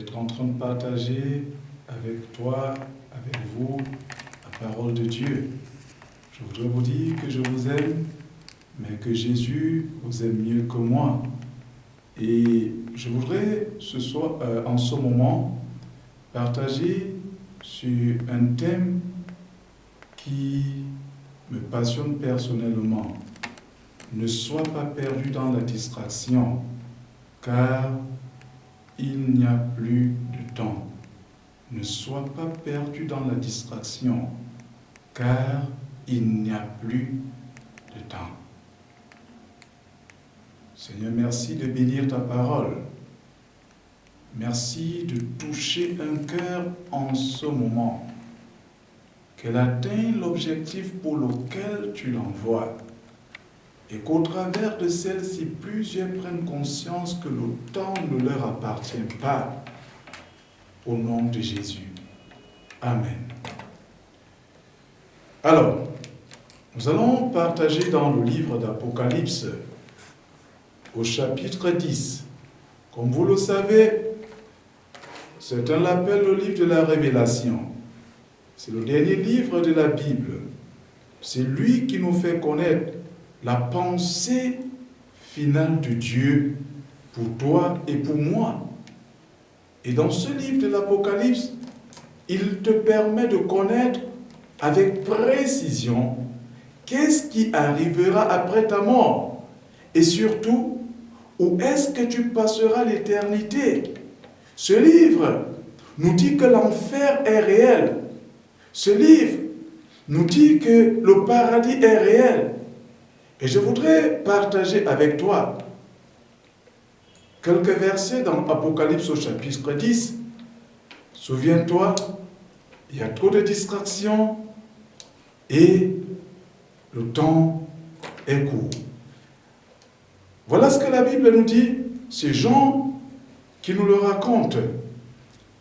d'être en train de partager avec toi, avec vous, la parole de Dieu. Je voudrais vous dire que je vous aime, mais que Jésus vous aime mieux que moi. Et je voudrais en ce moment partager sur un thème qui me passionne personnellement. Ne sois pas perdu dans la distraction, car il n'y a plus de temps. Ne sois pas perdu dans la distraction, car il n'y a plus de temps. Seigneur, merci de bénir ta parole. Merci de toucher un cœur en ce moment, qu'elle atteigne l'objectif pour lequel tu l'envoies, et qu'au travers de celle-ci, plusieurs prennent conscience que le temps ne leur appartient pas. Au nom de Jésus. Amen. Alors, nous allons partager dans le livre d'Apocalypse, au chapitre 10. Comme vous le savez, certains l'appellent le livre de la Révélation. C'est le dernier livre de la Bible. C'est lui qui nous fait connaître la pensée finale de Dieu pour toi et pour moi. Et dans ce livre de l'Apocalypse, il te permet de connaître avec précision qu'est-ce qui arrivera après ta mort. Et surtout, où est-ce que tu passeras l'éternité. Ce livre nous dit que l'enfer est réel. Ce livre nous dit que le paradis est réel. Et je voudrais partager avec toi quelques versets dans Apocalypse au chapitre 10. Souviens-toi, il y a trop de distractions et le temps est court. Voilà ce que la Bible nous dit, c'est Jean qui nous le raconte.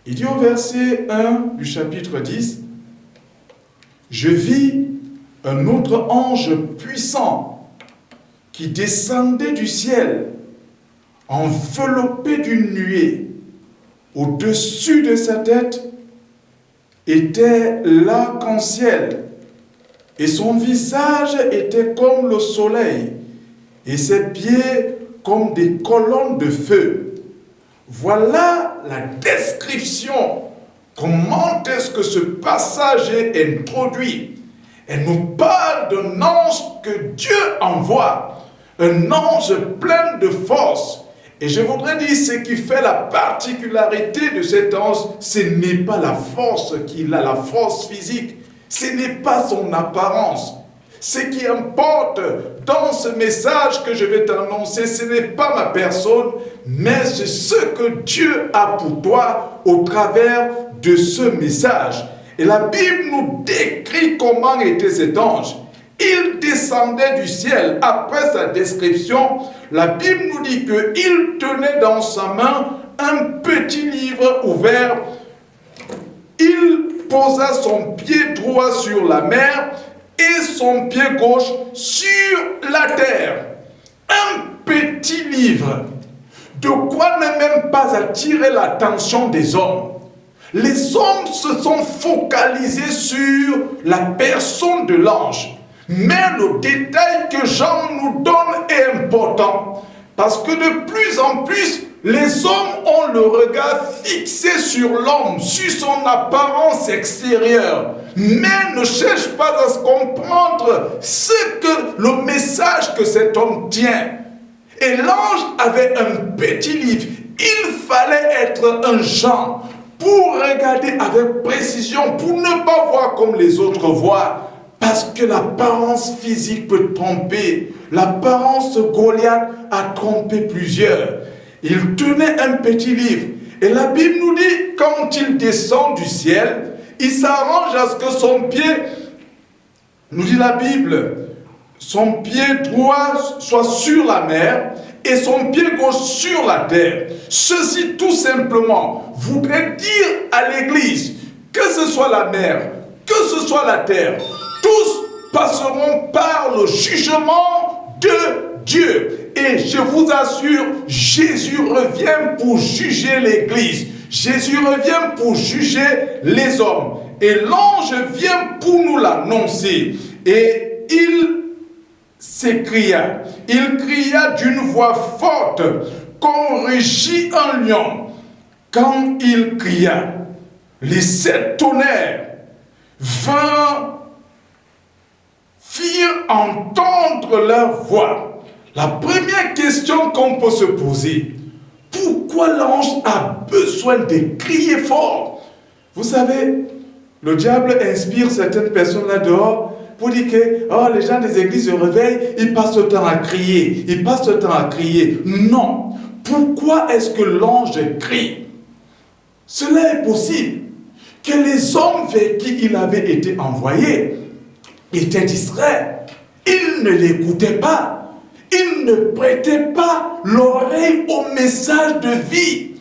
Il dit au verset 1 du chapitre 10, « Je vis un autre ange puissant qui descendait du ciel, enveloppé d'une nuée. Au-dessus de sa tête était l'arc-en-ciel, et son visage était comme le soleil, et ses pieds comme des colonnes de feu. » Voilà la description. Comment est-ce que ce passage est introduit? Elle nous parle d'un ange que Dieu envoie, un ange plein de force. Et je voudrais dire, ce qui fait la particularité de cet ange, ce n'est pas la force qu'il a, la force physique. Ce n'est pas son apparence. Ce qui importe dans ce message que je vais t'annoncer, ce n'est pas ma personne, mais c'est ce que Dieu a pour toi au travers de ce message. Et la Bible nous décrit comment était cet ange. Il descendait du ciel. Après sa description, la Bible nous dit qu'il tenait dans sa main un petit livre ouvert. Il posa son pied droit sur la mer et son pied gauche sur la terre. Un petit livre. De quoi ne même pas attirer l'attention des hommes. Les hommes se sont focalisés sur la personne de l'ange. Mais le détail que Jean nous donne est important. Parce que de plus en plus, les hommes ont le regard fixé sur l'homme, sur son apparence extérieure. Mais ne cherchent pas à se comprendre le message que cet homme tient. Et l'ange avait un petit livre. Il fallait être un Jean pour regarder avec précision, pour ne pas voir comme les autres voient. Parce que l'apparence physique peut tromper. L'apparence Goliath a trompé plusieurs. Il tenait un petit livre. Et la Bible nous dit, quand il descend du ciel, il s'arrange à ce que son pied, nous dit la Bible, son pied droit soit sur la mer et son pied gauche sur la terre. Ceci tout simplement voudrait dire à l'Église, que ce soit la mer, que ce soit la terre, tous passeront par le jugement de Dieu. Et je vous assure, Jésus revient pour juger l'Église. Jésus revient pour juger les hommes. Et l'ange vient pour nous l'annoncer. Et il s'écria. Il cria d'une voix forte, comme rugit un lion. Quand il cria, les 7 tonnerres firent entendre leur voix. La première question qu'on peut se poser, pourquoi l'ange a besoin de crier fort? Vous savez, le diable inspire certaines personnes là dehors pour dire que les gens des églises se réveillent, ils passent le temps à crier. Ils passent le temps à crier. Non. Pourquoi est-ce que l'ange crie? Cela est possible que les hommes vers qui il avait été envoyé étaient distraits. Ils ne l'écoutaient pas. Ils ne prêtaient pas l'oreille au message de vie.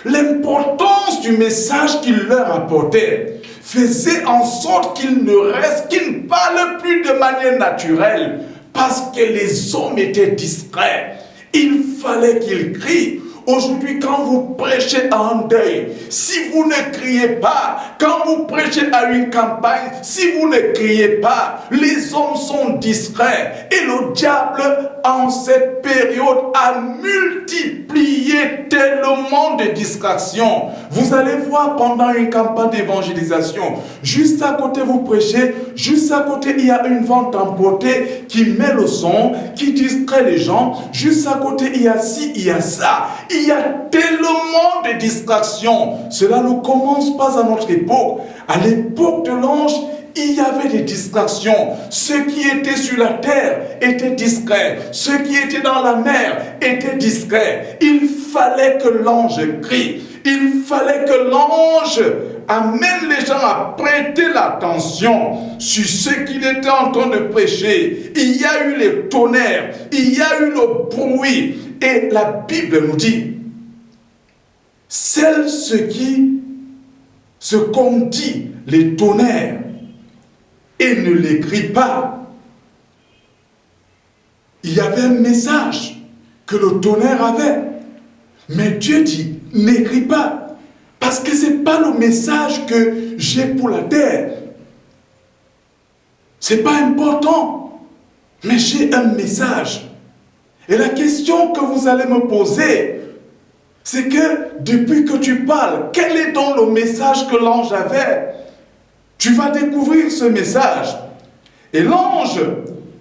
L'importance du message qu'il leur apportait faisait en sorte qu'ils ne parlent plus de manière naturelle parce que les hommes étaient distraits. Il fallait qu'ils crient. Aujourd'hui, quand vous prêchez à un deuil, si vous ne criez pas, quand vous prêchez à une campagne, si vous ne criez pas, les hommes sont distraits. Et le diable, en cette période, a multiplié tellement de distractions. Vous allez voir pendant une campagne d'évangélisation, juste à côté vous prêchez, juste à côté il y a une vente emportée qui met le son, qui distrait les gens, juste à côté il y a ci, il y a ça. Il y a tellement de distractions. Cela ne commence pas à notre époque. À l'époque de l'ange, il y avait des distractions. Ceux qui étaient sur la terre étaient discrets. Ceux qui étaient dans la mer étaient discrets. Il fallait que l'ange crie. Il fallait que l'ange amène les gens à prêter l'attention sur ce qu'il était en train de prêcher. Il y a eu les tonnerres, il y a eu le bruit. Et la Bible nous dit, ce qu'on dit, les tonnerres, et ne l'écrit pas. Il y avait un message que le tonnerre avait. Mais Dieu dit, n'écris pas. Parce que ce n'est pas le message que j'ai pour la terre. Ce n'est pas important. Mais j'ai un message. Et la question que vous allez me poser, c'est que depuis que tu parles, quel est donc le message que l'ange avait? Tu vas découvrir ce message. Et l'ange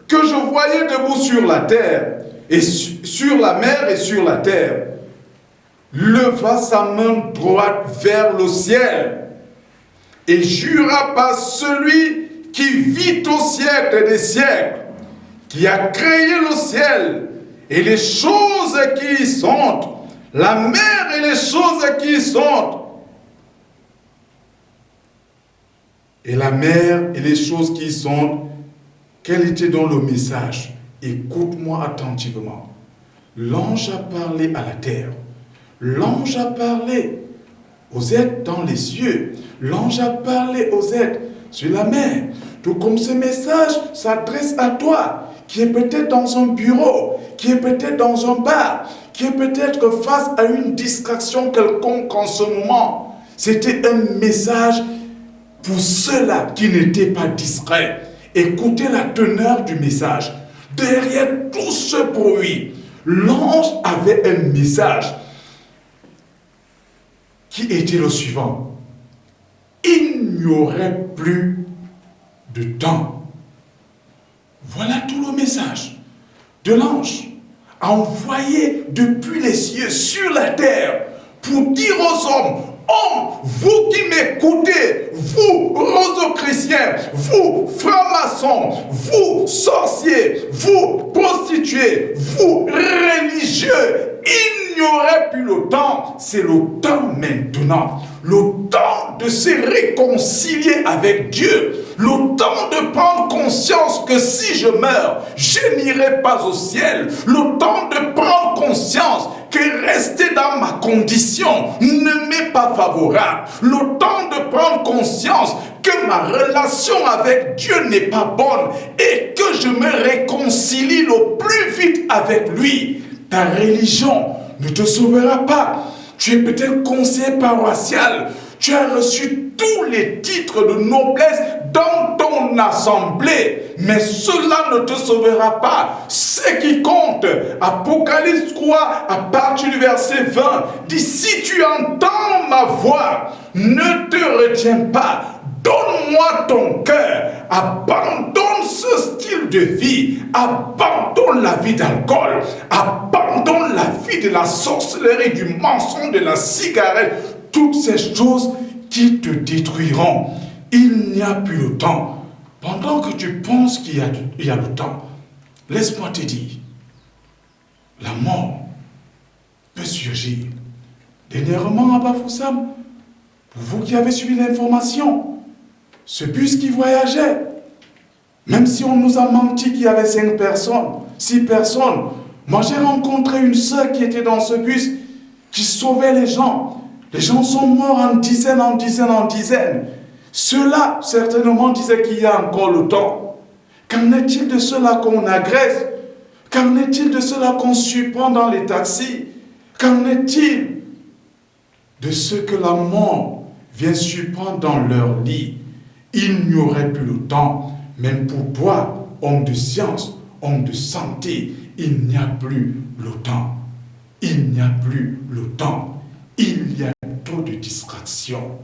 que je voyais debout sur la terre, et sur la mer et sur la terre, leva sa main droite vers le ciel et jura par celui qui vit au siècle des siècles, qui a créé le ciel et les choses qui y sont, la mer et les choses qui y sont, et la mer et les choses qui y sont. Quel était donc le message? Écoute-moi attentivement. L'ange a parlé à la terre. L'ange a parlé aux êtres dans les cieux. L'ange a parlé aux êtres sur la mer. Tout comme ce message s'adresse à toi, qui est peut-être dans un bureau, qui est peut-être dans un bar, qui est peut-être face à une distraction quelconque en ce moment. C'était un message pour ceux-là qui n'étaient pas distraits. Écoutez la teneur du message. Derrière tout ce bruit, l'ange avait un message qui était le suivant. Il n'y aurait plus de temps. Voilà tout le message de l'ange envoyé depuis les cieux sur la terre pour dire aux hommes: hommes, vous qui m'écoutez, vous roso-chrétiens, vous francs-maçons, vous sorciers, vous prostituées, vous religieux, il n'y aurait plus le temps. C'est le temps maintenant. Le temps de se réconcilier avec Dieu. Le temps de prendre conscience que si je meurs, je n'irai pas au ciel. Le temps de prendre conscience que rester dans ma condition ne m'est pas favorable. Le temps de prendre conscience que ma relation avec Dieu n'est pas bonne et que je me réconcilie le plus vite avec lui. Ta religion ne te sauvera pas. Tu es peut-être conseiller paroissial. Tu as reçu tous les titres de noblesse dans ton assemblée. Mais cela ne te sauvera pas. Ce qui compte, Apocalypse 3, à partir du verset 20, dit: si tu entends ma voix, ne te retiens pas. Donne-moi ton cœur. Abandonne ce style de vie. Abandonne la vie d'alcool. Abandonne la vie de la sorcellerie, du mensonge, de la cigarette. Toutes ces choses qui te détruiront. Il n'y a plus le temps. Pendant que tu penses qu'il y a le temps, laisse-moi te dire, la mort peut surgir. Dernièrement à Bafoussam, pour vous qui avez suivi l'information, ce bus qui voyageait, même si on nous a menti qu'il y avait 5 personnes, 6 personnes, moi j'ai rencontré une sœur qui était dans ce bus, qui sauvait les gens. Les gens sont morts en dizaines, en dizaines, en dizaines. Ceux-là, certainement, disaient qu'il y a encore le temps. Qu'en est-il de ceux-là qu'on agresse? Qu'en est-il de ceux-là qu'on surprend dans les taxis? Qu'en est-il de ceux que la mort vient surprendre dans leur lit? Il n'y aurait plus le temps. Même pour toi, homme de science, homme de santé, il n'y a plus le temps. Il n'y a plus le temps. Il y a trop de distractions.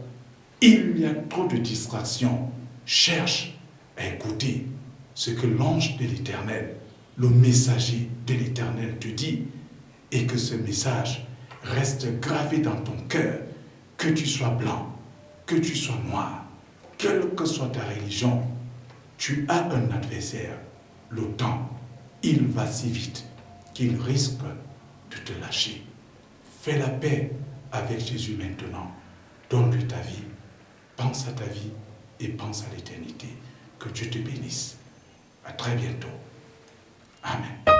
Il y a trop de distractions. Cherche à écouter ce que l'ange de l'Éternel, le messager de l'Éternel te dit, et que ce message reste gravé dans ton cœur, que tu sois blanc, que tu sois noir, quelle que soit ta religion, tu as un adversaire. Le temps, il va si vite qu'il risque de te lâcher. Fais la paix avec Jésus maintenant. Donne-lui ta vie. Pense à ta vie et pense à l'éternité. Que Dieu te bénisse. À très bientôt. Amen.